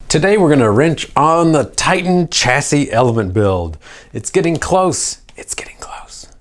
Today we're going to wrench on the Titan Chassis element build. It's getting close. It's getting close.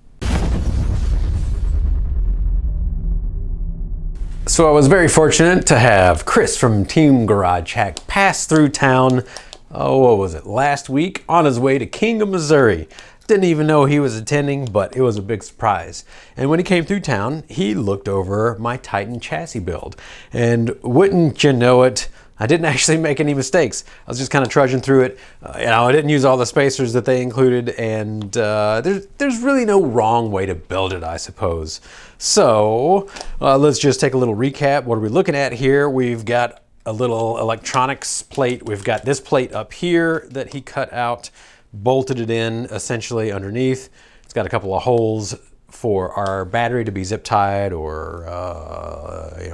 So I was very fortunate to have Chris from Team Garage Hack pass through town, what was it, last week on his way to King of Missouri. Didn't even know he was attending, but it was a big surprise. And when he came through town, he looked over my Titan chassis build. And wouldn't you know it, I didn't actually make any mistakes. I was just kind of trudging through it. I didn't use all the spacers that they included, and there's really no wrong way to build it, I suppose. So let's just take a little recap. What are we looking at here? We've got a little electronics plate. We've got this plate up here that he cut out, bolted it in essentially underneath. It's got a couple of holes for our battery to be zip tied, or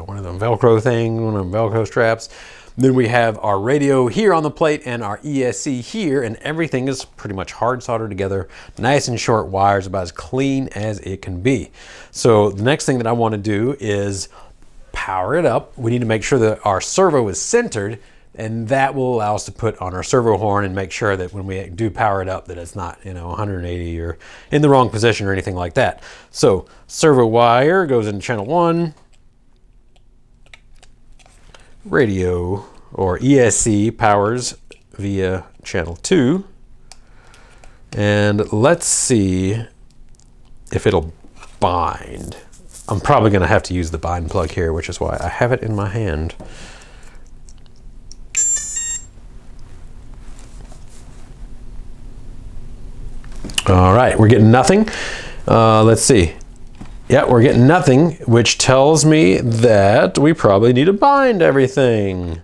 one of them Velcro things, one of them Velcro straps. Then we have our radio here on the plate and our ESC here, and everything is pretty much hard soldered together, nice and short wires, about as clean as it can be. So the next thing that I want to do is power it up. We need to make sure that our servo is centered, and that will allow us to put on our servo horn and make sure that when we do power it up that it's not 180 or in the wrong position or anything like that. So servo wire goes into channel 1, radio or ESC powers via channel 2, and let's see if it'll bind. I'm probably going to have to use the bind plug here, which is why I have it in my hand. All right, we're getting nothing. Let's see. Yeah, we're getting nothing, which tells me that we probably need to bind everything.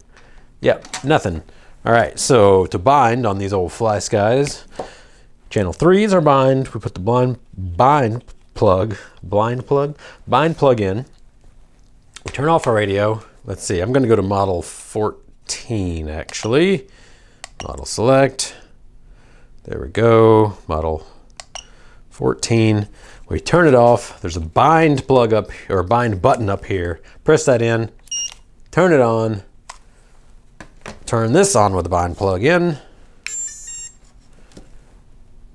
Yep, nothing. All right, so to bind on these old fly skies, channel 3 is our bind. We put the bind plug in. We turn off our radio. Let's see, I'm gonna go to model 14 actually. Model select. There we go, model 14. We turn it off. There's a bind plug up, or bind button up here. Press that in, turn it on, turn this on with the bind plug in.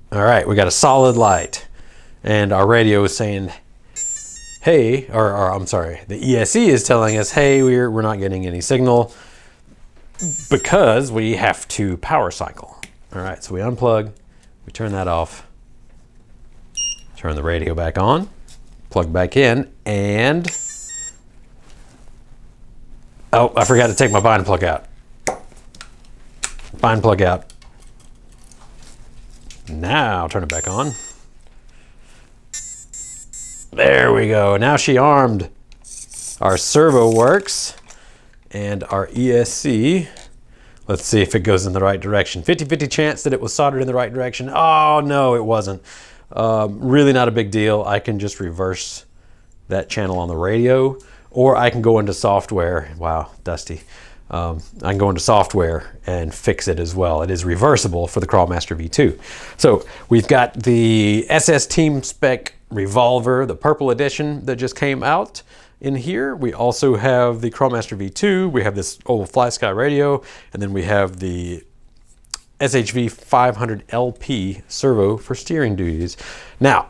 All right, we got a solid light. And our radio is saying, hey, or I'm sorry, the ESC is telling us, hey, we're not getting any signal because we have to power cycle. All right, so we unplug, we turn that off, turn the radio back on, plug back in, and oh, I forgot to take my bind plug out. Bind plug out. Now turn it back on. There we go. Now she armed. Our servo works, and our ESC. Let's see if it goes in the right direction. 50-50 chance that it was soldered in the right direction. Oh, no, it wasn't. Really not a big deal. I can just reverse that channel on the radio, or I can go into software. Wow, dusty. I can go into software and fix it as well. It is reversible for the Crawlmaster V2. So we've got the SS Team Spec Revolver, the purple edition that just came out. In here, we also have the Crawlmaster V2, we have this old Fly Sky radio, and then we have the SHV 500 LP servo for steering duties. Now,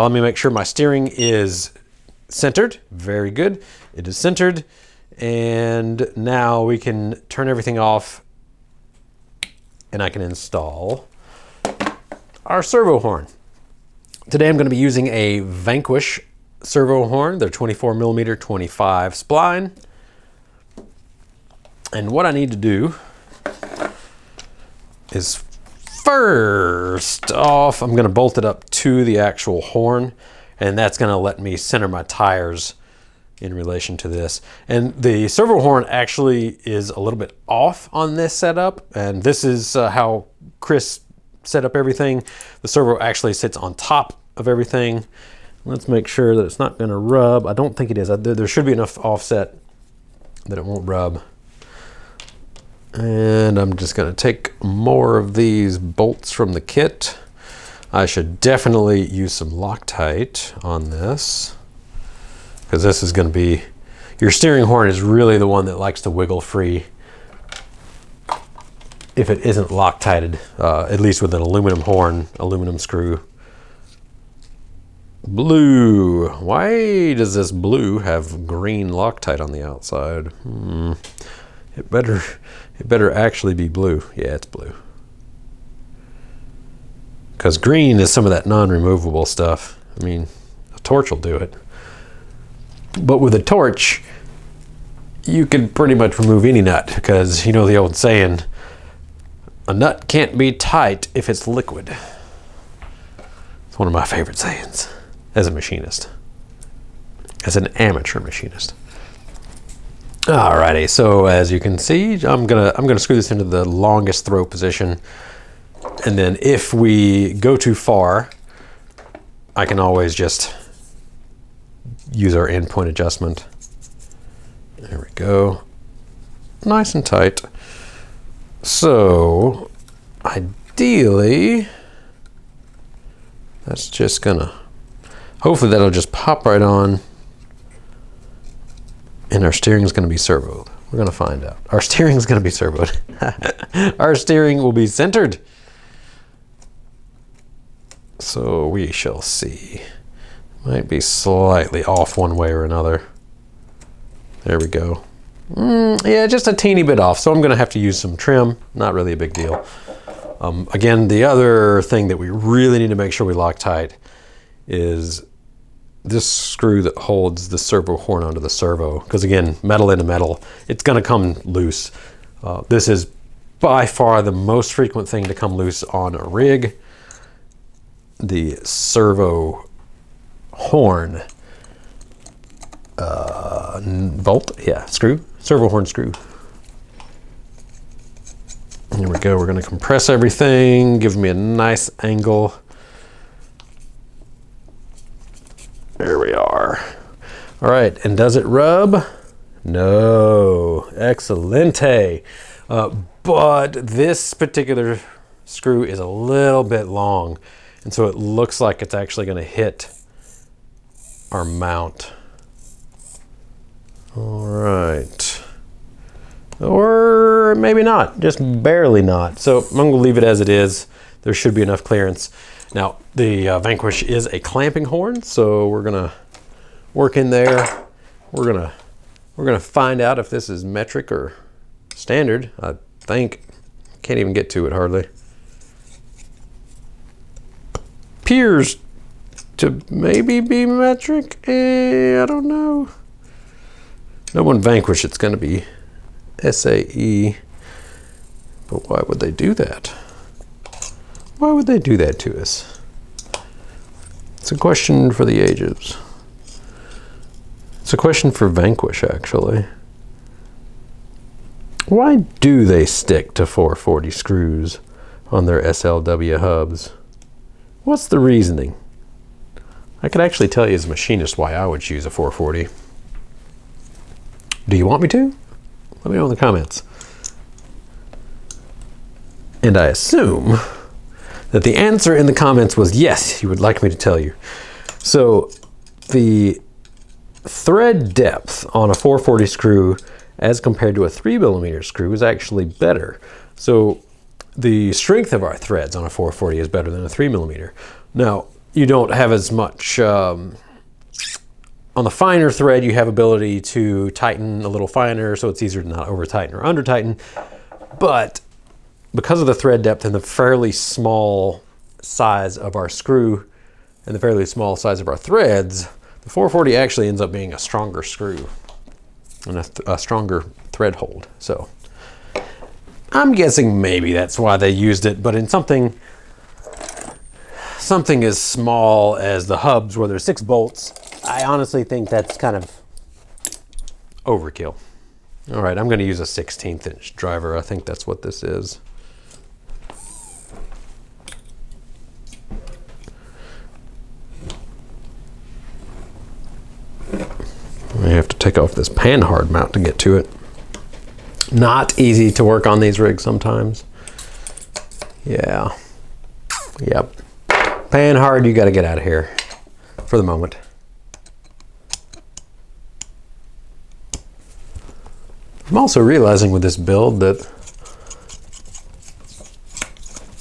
let me make sure my steering is centered. Very good. It is centered. And now we can turn everything off, and I can install our servo horn. Today I'm going to be using a Vanquish servo horn. They're 24mm 25 spline. And what I need to do is, first off, I'm going to bolt it up to the actual horn, and that's going to let me center my tires in relation to this. And the servo horn actually is a little bit off on this setup, and this is how Chris set up everything. The servo actually sits on top of everything. Let's make sure that it's not going to rub. I don't think it is. There should be enough offset that it won't rub. And I'm just going to take more of these bolts from the kit. I should definitely use some Loctite on this, because this is going to be, your steering horn is really the one that likes to wiggle free. if it isn't Loctited, at least with an aluminum horn, aluminum screw. Blue. Why does this blue have green Loctite on the outside? It better actually be blue. Yeah, it's blue. Because green is some of that non-removable stuff. I mean, a torch will do it. But with a torch, you can pretty much remove any nut, because you know the old saying, a nut can't be tight if it's liquid. It's one of my favorite sayings as a machinist, as an amateur machinist. Alrighty, so as you can see, I'm gonna screw this into the longest throw position, and then if we go too far, I can always just use our endpoint adjustment. There we go, nice and tight. So ideally, that's just gonna, hopefully that'll just pop right on. And our steering is going to be servoed. We're going to find out. Our steering is going to be servoed. Our steering will be centered. So we shall see. Might be slightly off one way or another. There we go. Yeah, just a teeny bit off. So I'm going to have to use some trim. Not really a big deal. Again, the other thing that we really need to make sure we lock tight is this screw that holds the servo horn onto the servo, because again, metal into metal, it's going to come loose. This is by far the most frequent thing to come loose on a rig. The servo horn bolt, yeah, screw, servo horn screw. Here we go. We're going to compress everything, give me a nice angle. There we are. All right, and does it rub? No. Excelente. But this particular screw is a little bit long, and so it looks like it's actually going to hit our mount. All right. Or maybe not, just barely not. So I'm going to leave it as it is. There should be enough clearance. Now, the Vanquish is a clamping horn, so we're gonna work in there. We're gonna find out if this is metric or standard. I think can't even get to it hardly. Appears to maybe be metric. I don't know. No one Vanquish. It's gonna be SAE. But why would they do that? Why would they do that to us? It's a question for the ages. It's a question for Vanquish, actually. Why do they stick to 440 screws on their SLW hubs? What's the reasoning? I could actually tell you as a machinist why I would choose a 440. Do you want me to? Let me know in the comments. And I assume that the answer in the comments was yes, you would like me to tell you. So the thread depth on a 440 screw as compared to a 3mm screw is actually better. So the strength of our threads on a 440 is better than a 3mm. Now, you don't have as much, on the finer thread, you have ability to tighten a little finer, so it's easier to not over tighten or under tighten. But because of the thread depth and the fairly small size of our screw and the fairly small size of our threads, the 440 actually ends up being a stronger screw and a stronger thread hold. So I'm guessing maybe that's why they used it, but in something as small as the hubs where there's 6 bolts, I honestly think that's kind of overkill. All right, I'm going to use a 16th inch driver. I think that's what this is. I have to take off this panhard mount to get to it. Not easy to work on these rigs sometimes. Yeah. Yep. Panhard, you got to get out of here for the moment. I'm also realizing with this build that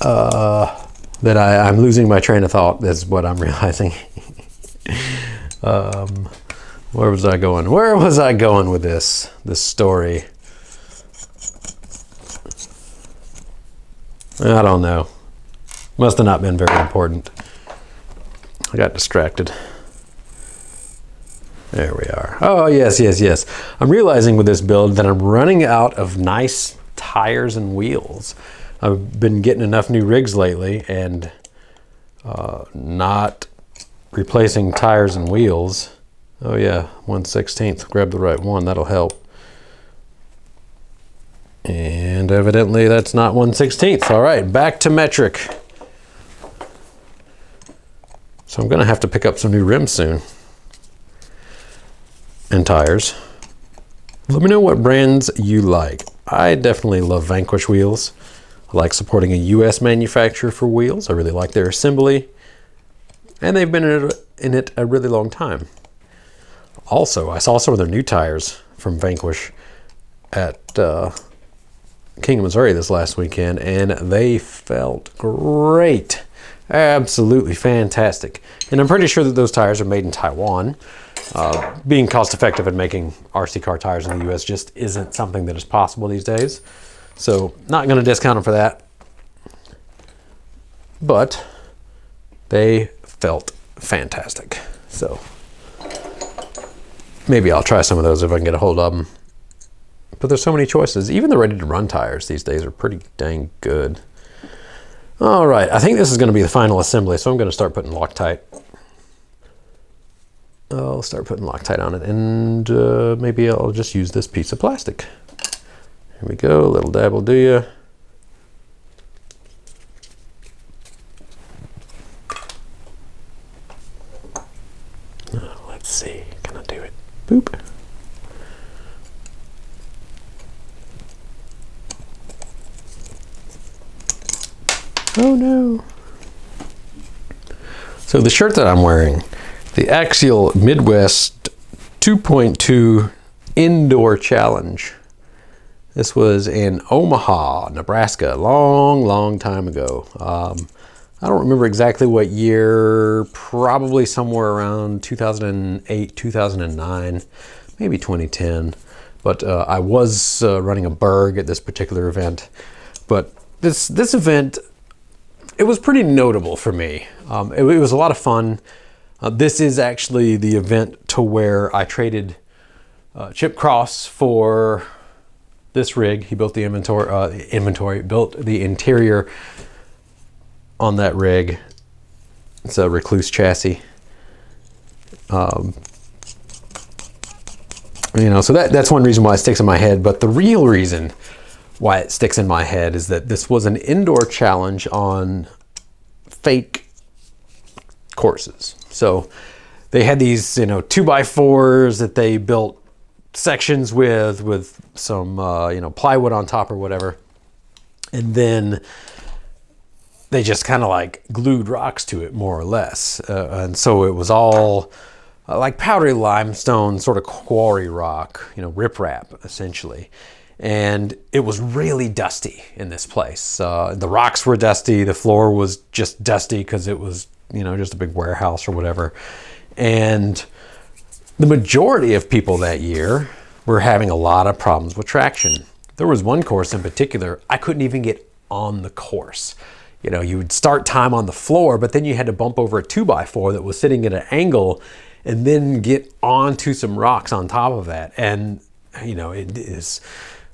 that I'm losing my train of thought is what I'm realizing. Where was I going? Where was I going with this story? I don't know. Must have not been very important. I got distracted. There we are. Oh, yes. I'm realizing with this build that I'm running out of nice tires and wheels. I've been getting enough new rigs lately and not replacing tires and wheels. Oh yeah, 1/16. Grab the right one, that'll help. And evidently that's not 1/16. All right, back to metric. So I'm gonna have to pick up some new rims soon. And tires. Let me know what brands you like. I definitely love Vanquish wheels. I like supporting a US manufacturer for wheels. I really like their assembly. And they've been in it a really long time. Also, I saw some of their new tires from Vanquish at Kingdom, Missouri this last weekend, and they felt great. Absolutely fantastic. And I'm pretty sure that those tires are made in Taiwan. Being cost effective at making RC car tires in the US just isn't something that is possible these days. So not going to discount them for that. But they felt fantastic. So maybe I'll try some of those if I can get a hold of them. But there's so many choices. Even the ready to run tires these days are pretty dang good. All right, I think this is going to be the final assembly, so I'm going to start putting Loctite. I'll start putting Loctite on it, and maybe I'll just use this piece of plastic. Here we go, a little dab will do ya. Let's see, can I do it? Boop. Oh no. So the shirt that I'm wearing, the Axial Midwest 2.2 Indoor Challenge. This was in Omaha, Nebraska, a long time ago. I don't remember exactly what year, probably somewhere around 2008, 2009, maybe 2010. But I was running a Berg at this particular event. But this event, it was pretty notable for me. It was a lot of fun. This is actually the event to where I traded Chip Cross for this rig. He built the built the interior on that rig. It's a Recluse chassis. So that's one reason why it sticks in my head. But the real reason why it sticks in my head is that this was an indoor challenge on fake courses. So they had these, 2x4s that they built sections with some, plywood on top or whatever. And then they just kind of like glued rocks to it, more or less. And so it was all like powdery limestone, sort of quarry rock, riprap essentially. And it was really dusty in this place. The rocks were dusty. The floor was just dusty because it was, just a big warehouse or whatever. And the majority of people that year were having a lot of problems with traction. There was one course in particular, I couldn't even get on the course. You would start time on the floor, but then you had to bump over a 2x4 that was sitting at an angle and then get onto some rocks on top of that. And,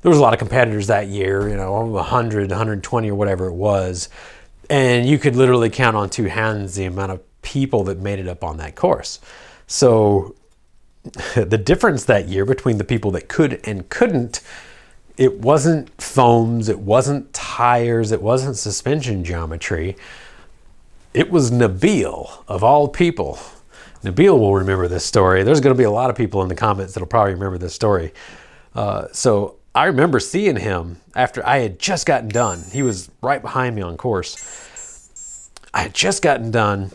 there was a lot of competitors that year, 100, 120 or whatever it was. And you could literally count on two hands the amount of people that made it up on that course. So the difference that year between the people that could and couldn't, it wasn't foams, it wasn't tires, it wasn't suspension geometry. It was Nabil, of all people. Nabil will remember this story. There's going to be a lot of people in the comments that'll probably remember this story. So I remember seeing him after I had just gotten done. He was right behind me on course. I had just gotten done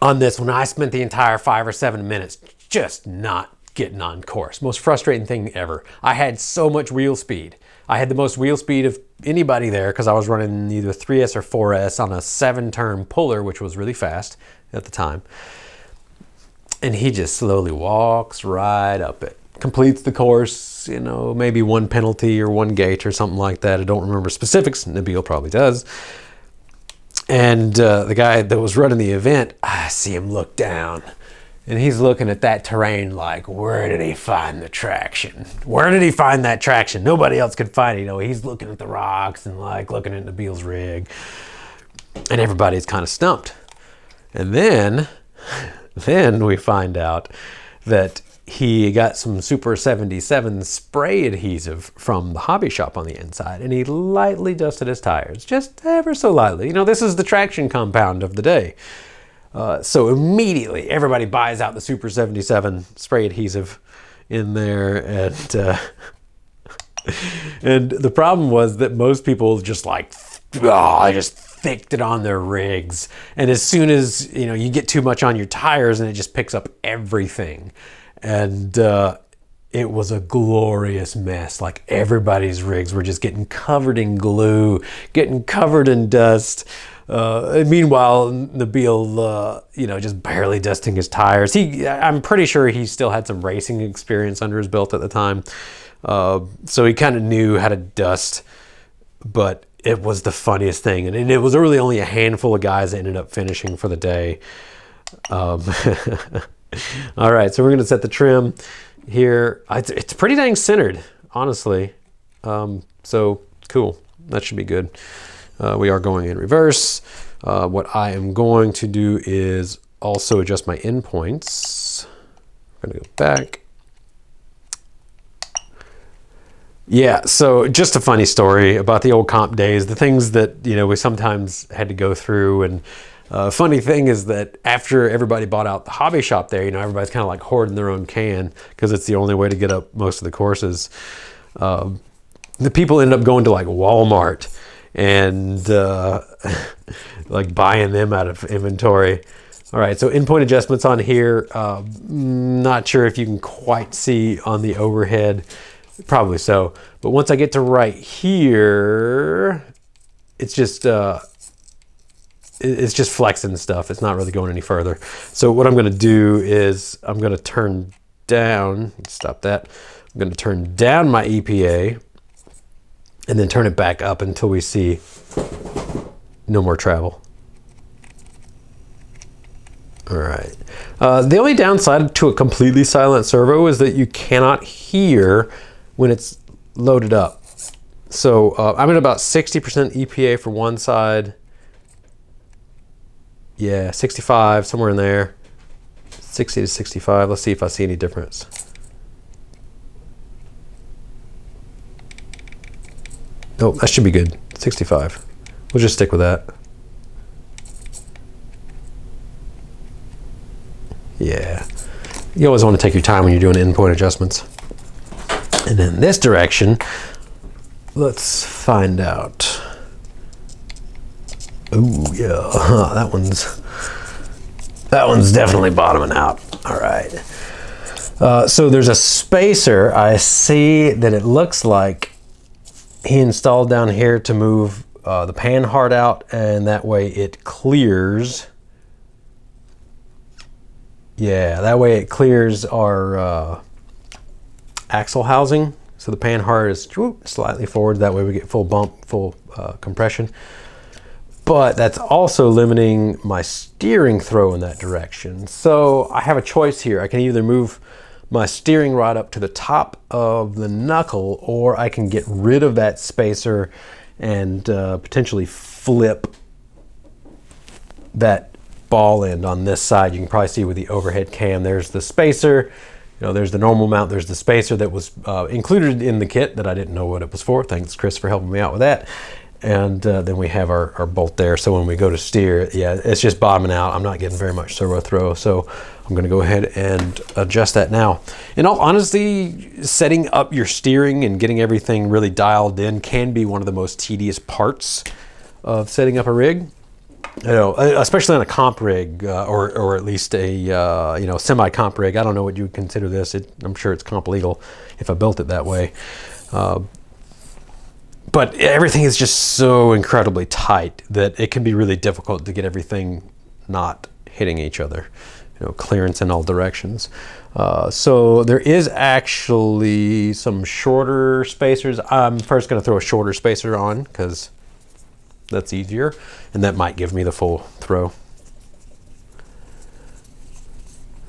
on this when I spent the entire 5 or 7 minutes just not getting on course. Most frustrating thing ever. I had so much wheel speed I had the most wheel speed of anybody there because I was running either 3S or 4S on a 7-turn puller, which was really fast at the time. And he just slowly walks right up it. Completes the course, you know, maybe one penalty or one gate or something like that. I don't remember specifics. Nabil probably does. And the guy that was running the event, I see him look down. And he's looking at that terrain like, where did he find the traction? Where did he find that traction? Nobody else could find it. You know, he's looking at the rocks and like looking at Nabil's rig. And everybody's kind of stumped. And then we find out that he got some Super 77 spray adhesive from the hobby shop on the inside, and he lightly dusted his tires, just ever so lightly. You know, this is the traction compound of the day. So immediately everybody buys out the Super 77 spray adhesive in there, and the problem was that most people just like, I just thicked it on their rigs. And as soon as, you know, you get too much on your tires and it just picks up everything. And it was a glorious mess. Like everybody's rigs were just getting covered in glue, getting covered in dust. And meanwhile, Nabil, you know, just barely dusting his tires. I'm pretty sure he still had some racing experience under his belt at the time. So he kind of knew how to dust, but it was the funniest thing. And it was really only a handful of guys that ended up finishing for the day. All right, so we're gonna set the trim here. It's pretty dang centered, honestly. So cool, that should be good. We are going in reverse. What I am going to do is also adjust my endpoints. I'm gonna go back. Yeah, so just a funny story about the old comp days, the things that, you know, we sometimes had to go through. And funny thing is that after everybody bought out the hobby shop there, you know, everybody's kind of like hoarding their own can because it's the only way to get up most of the courses. The people ended up going to like Walmart and like buying them out of inventory. All right, so endpoint adjustments on here. Not sure if you can quite see on the overhead. Probably so. But once I get to right here, it's just flexing stuff. It's not really going any further. So what I'm going to do is I'm going to turn down, stop that. I'm going to turn down my EPA and then turn it back up until we see no more travel. All right. The only downside to a completely silent servo is that you cannot hear when it's loaded up. So I'm at about 60% EPA for one side. Yeah, 65, somewhere in there. 60 to 65. Let's see if I see any difference. Oh, that should be good. 65. We'll just stick with that. Yeah. You always want to take your time when you're doing endpoint adjustments. And in this direction, let's find out. Oh yeah, that one's definitely bottoming out. All right. So there's a spacer. I see that it looks like he installed down here to move the pan heart out, and that way it clears. Yeah, that way it clears our axle housing. So the pan heart is slightly forward. That way we get full bump, full compression. But that's also limiting my steering throw in that direction. So I have a choice here. I can either move my steering rod up to the top of the knuckle, or I can get rid of that spacer and potentially flip that ball end on this side. You can probably see with the overhead cam, there's the spacer. You know, there's the normal mount, there's the spacer that was included in the kit that I didn't know what it was for. Thanks, Chris, for helping me out with that. And then we have our bolt there. So when we go to steer, yeah, it's just bottoming out. I'm not getting very much servo throw. So I'm gonna go ahead and adjust that now. In all honesty, setting up your steering and getting everything really dialed in can be one of the most tedious parts of setting up a rig. You know, especially on a comp rig or at least a you know, semi-comp rig. I don't know what you would consider this. I'm sure it's comp legal if I built it that way. but everything is just so incredibly tight that it can be really difficult to get everything not hitting each other. You know, clearance in all directions. So there is actually some shorter spacers. I'm first going to throw a shorter spacer on because that's easier, and that might give me the full throw.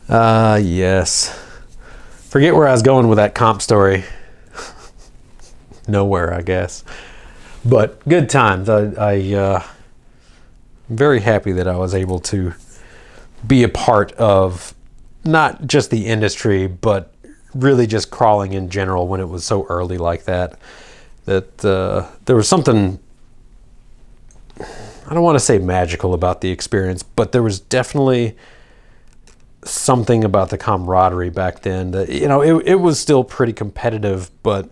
Yes. Forget where I was going with that comp story. Nowhere, I guess. But good times. I'm very happy that I was able to be a part of not just the industry, but really just crawling in general when it was so early like that. That there was something, I don't want to say magical about the experience, but there was definitely something about the camaraderie back then that, you know, it was still pretty competitive, but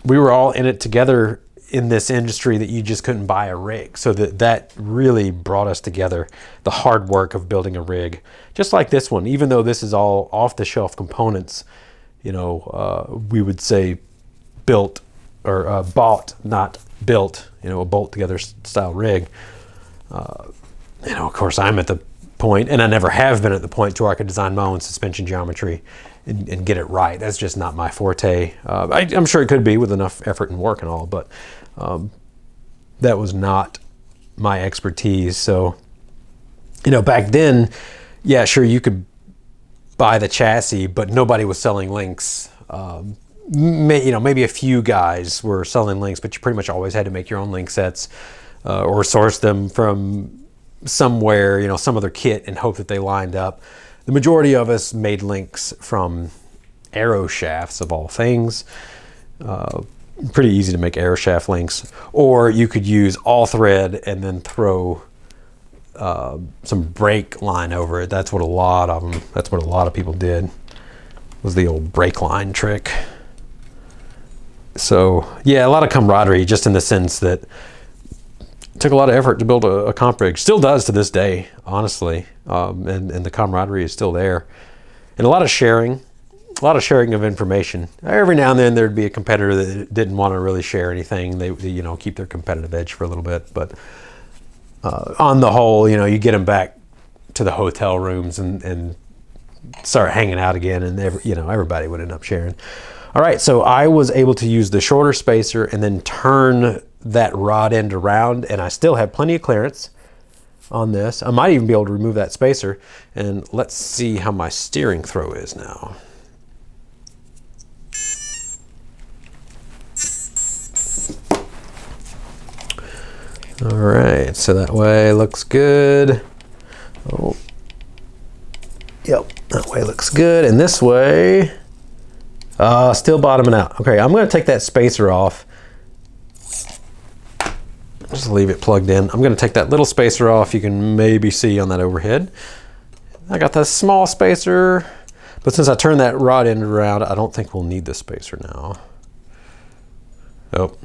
we were all in it together in this industry that you just couldn't buy a rig. So that really brought us together, the hard work of building a rig. Just like this one, even though this is all off-the-shelf components, you know, we would say built or bought, not built, you know, a bolt-together style rig. You know, of course, I'm at the point, and I never have been at the point to where I could design my own suspension geometry and get it right. That's just not my forte. I'm sure it could be with enough effort and work and all, but that was not my expertise. So, you know, back then, yeah, sure, you could buy the chassis, but nobody was selling links. You know, maybe a few guys were selling links, but you pretty much always had to make your own link sets or source them from somewhere, you know, some other kit, and hope that they lined up. The majority of us made links from arrow shafts, of all things. Pretty easy to make arrow shaft links, or you could use all thread and then throw some brake line over it. That's what a lot of people did, was the old brake line trick. So yeah, a lot of camaraderie, just in the sense that it took a lot of effort to build a comp rig. Still does to this day, honestly. And the camaraderie is still there. And a lot of sharing of information. Every now and then there'd be a competitor that didn't want to really share anything. They you know, keep their competitive edge for a little bit. But on the whole, you know, you get them back to the hotel rooms and start hanging out again, and everybody would end up sharing. All right, so I was able to use the shorter spacer and then turn that rod end around, and I still have plenty of clearance on this. I might even be able to remove that spacer, and let's see how my steering throw is now. All right, so that way looks good. Oh, yep, that way looks good, and this way, still bottoming out. Okay, I'm gonna take that spacer off. Just leave it plugged in. I'm going to take that little spacer off. You can maybe see on that overhead. I got the small spacer, but since I turned that rod end around, I don't think we'll need the spacer now. Oh,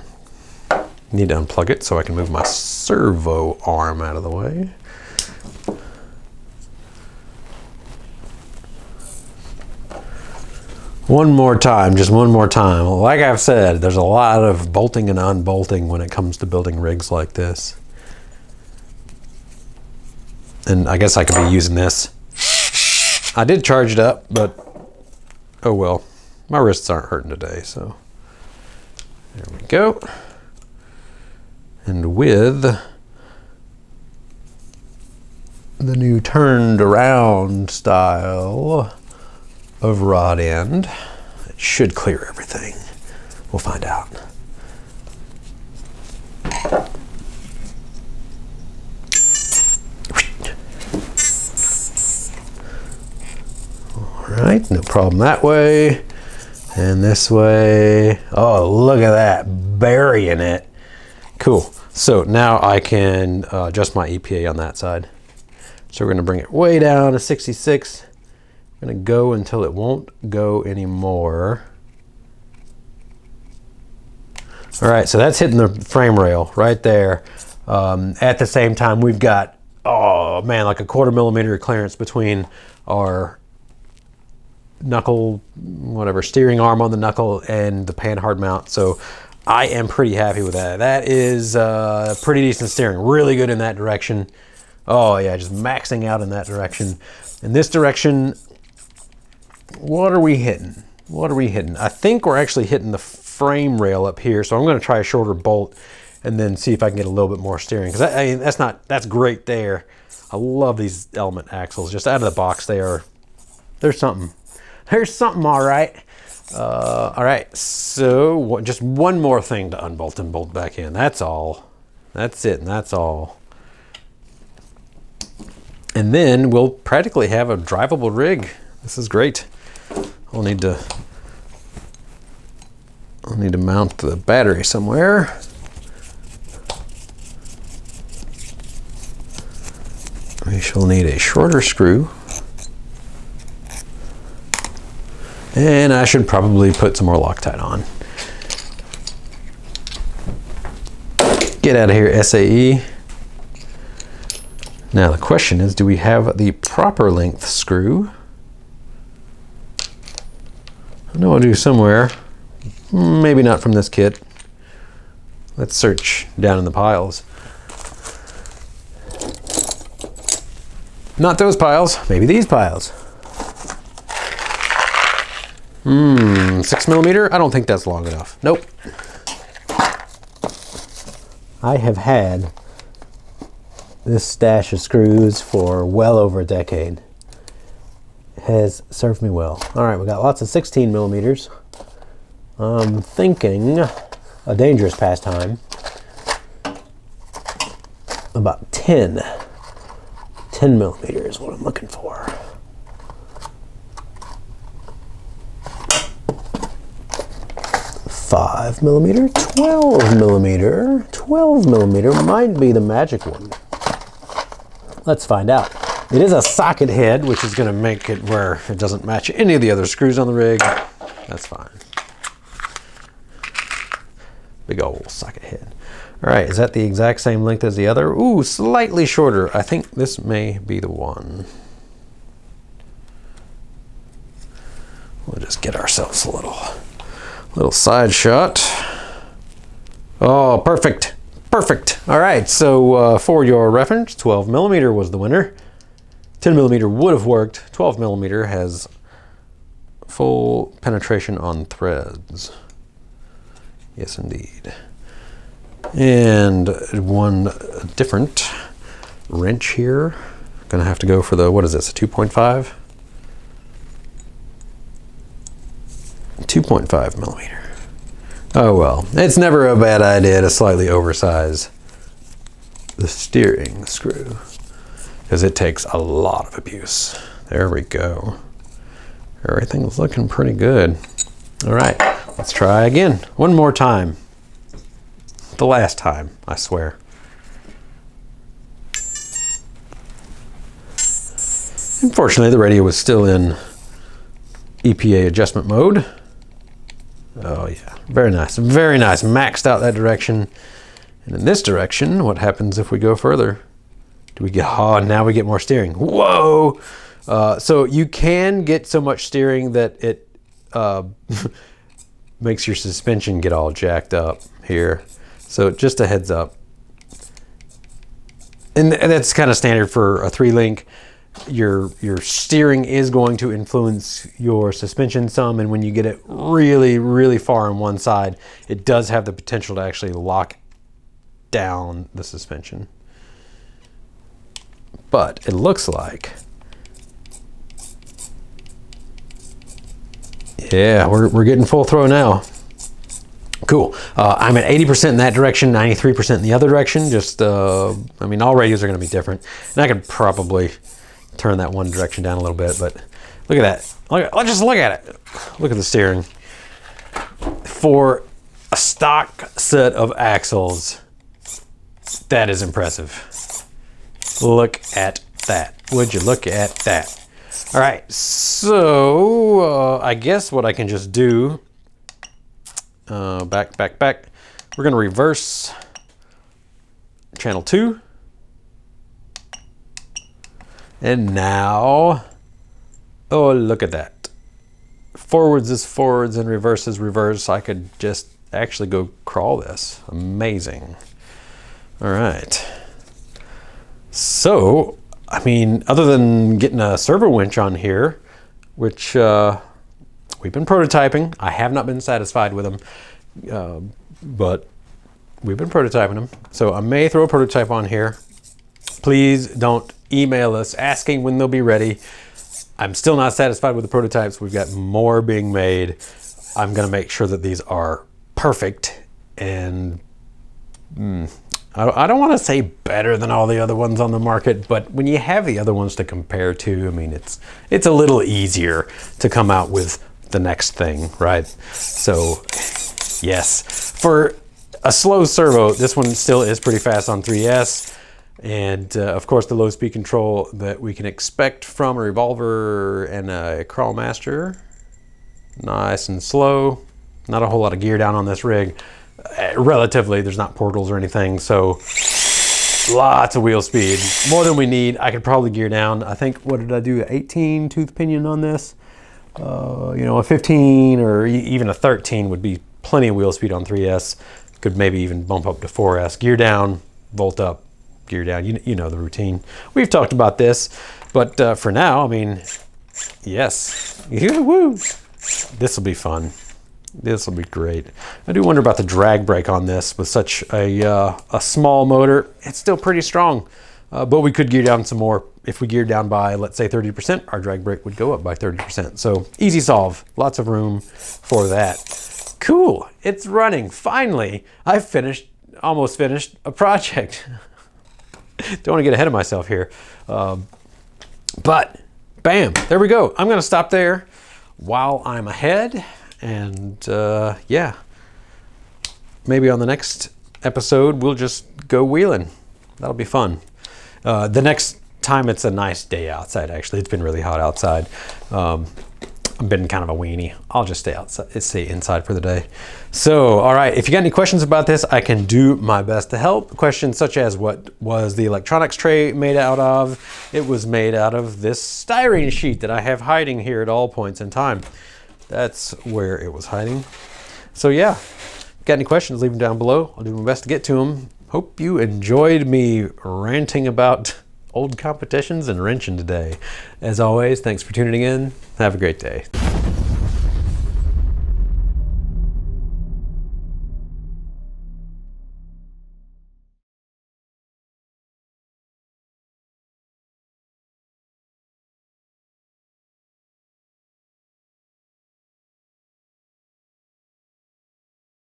need to unplug it so I can move my servo arm out of the way. One more time, just one more time. Like I've said, there's a lot of bolting and unbolting when it comes to building rigs like this. And I guess I could be using this. I did charge it up, but oh well. My wrists aren't hurting today, so. There we go. And with the new turned around style of rod end, it should clear everything. We'll find out. All right, no problem that way. And this way, oh, look at that, burying it. Cool, so now I can adjust my EPA on that side. So we're gonna bring it way down to 66. I'm gonna go until it won't go anymore. All right, so that's hitting the frame rail right there. At the same time, we've got, oh man, like a 1/4 millimeter clearance between our knuckle, whatever, steering arm on the knuckle and the pan hard mount. So I am pretty happy with that. That is pretty decent steering. Really good in that direction. Oh yeah, just maxing out in that direction. In this direction, what are we hitting? What are we hitting? I think we're actually hitting the frame rail up here. So I'm going to try a shorter bolt and then see if I can get a little bit more steering. Because I mean, that's great there. I love these element axles. Just out of the box, there's something. There's something, all right. All right, so just one more thing to unbolt and bolt back in. That's all. That's it, and that's all. And then we'll practically have a drivable rig. This is great. I'll need to mount the battery somewhere. We shall need a shorter screw. And I should probably put some more Loctite on. Get out of here, SAE. Now the question is, do we have the proper length screw? I know I'll do somewhere. Maybe not from this kit. Let's search down in the piles. Not those piles, maybe these piles. 6mm? I don't think that's long enough. Nope. I have had this stash of screws for well over a decade. It has served me well. All right, we got lots of 16mm. I'm thinking a dangerous pastime. About 10. 10mm is what I'm looking for. 5mm, 12mm. 12mm might be the magic one. Let's find out. It is a socket head, which is going to make it where it doesn't match any of the other screws on the rig. That's fine. Big old socket head. All right, is that the exact same length as the other? Ooh, slightly shorter. I think this may be the one. We'll just get ourselves a little side shot. Oh, perfect. Perfect. All right, so for your reference, 12mm was the winner. 10mm would have worked. 12mm has full penetration on threads. Yes, indeed. And one different wrench here. Gonna have to go for the, what is this, a 2.5? 2.5mm. Oh well, it's never a bad idea to slightly oversize the steering screw because it takes a lot of abuse. There we go. Everything's looking pretty good. All right, let's try again. One more time. The last time, I swear. Unfortunately, the radio was still in EPA adjustment mode. Oh yeah, very nice, very nice. Maxed out that direction. And in this direction, what happens if we go further? Do we get, oh, now we get more steering. Whoa! So you can get so much steering that it makes your suspension get all jacked up here. So just a heads up. And that's kind of standard for a 3-link. Your steering is going to influence your suspension some, and when you get it really, really far on one side, it does have the potential to actually lock down the suspension. But it looks like, yeah, we're getting full throw now. Cool. I'm at 80% in that direction, 93% in the other direction. Just, I mean, all radios are going to be different, and I could probably turn that one direction down a little bit, but look at that. Just look at it. Look at the steering. For a stock set of axles, that is impressive. Look at that. Would you look at that? All right, so I guess what I can just do, back. We're gonna reverse channel 2. And now, oh, look at that. Forwards is forwards and reverse is reverse. I could just actually go crawl this. Amazing. All right. So, I mean, other than getting a servo winch on here, which we've been prototyping. I have not been satisfied with them, but we've been prototyping them. So I may throw a prototype on here. Please don't email us asking when they'll be ready. I'm still not satisfied with the prototypes. We've got more being made. I'm gonna make sure that these are perfect and I don't want to say better than all the other ones on the market, but when you have the other ones to compare to, I mean, it's a little easier to come out with the next thing, right? So yes, for a slow servo, this one still is pretty fast on 3S. And of course, the low speed control that we can expect from a revolver and a crawl master. Nice and slow. Not a whole lot of gear down on this rig. Relatively, there's not portals or anything, so lots of wheel speed, more than we need. I could probably gear down. I think, what did I do, 18 tooth pinion on this? You know, a 15 or even a 13 would be plenty of wheel speed on 3S. Could maybe even bump up to 4S. Gear down, volt up, gear down. You know the routine. We've talked about this, but for now, I mean, yes, woo, this will be fun. This will be great. I do wonder about the drag brake on this with such a small motor. It's still pretty strong, but we could gear down some more. If we geared down by, let's say 30%, our drag brake would go up by 30%. So easy solve, lots of room for that. Cool, it's running. Finally, I've almost finished a project. Don't want to get ahead of myself here. But bam, there we go. I'm gonna stop there while I'm ahead. And yeah, maybe on the next episode, we'll just go wheeling. That'll be fun. The next time it's a nice day outside, actually. It's been really hot outside. I've been kind of a weenie. I'll just stay inside for the day. So, all right, if you got any questions about this, I can do my best to help. Questions such as, what was the electronics tray made out of? It was made out of this styrene sheet that I have hiding here at all points in time. That's where it was hiding. So yeah, got any questions, leave them down below. I'll do my best to get to them. Hope you enjoyed me ranting about old competitions and wrenching today. As always, thanks for tuning in. Have a great day.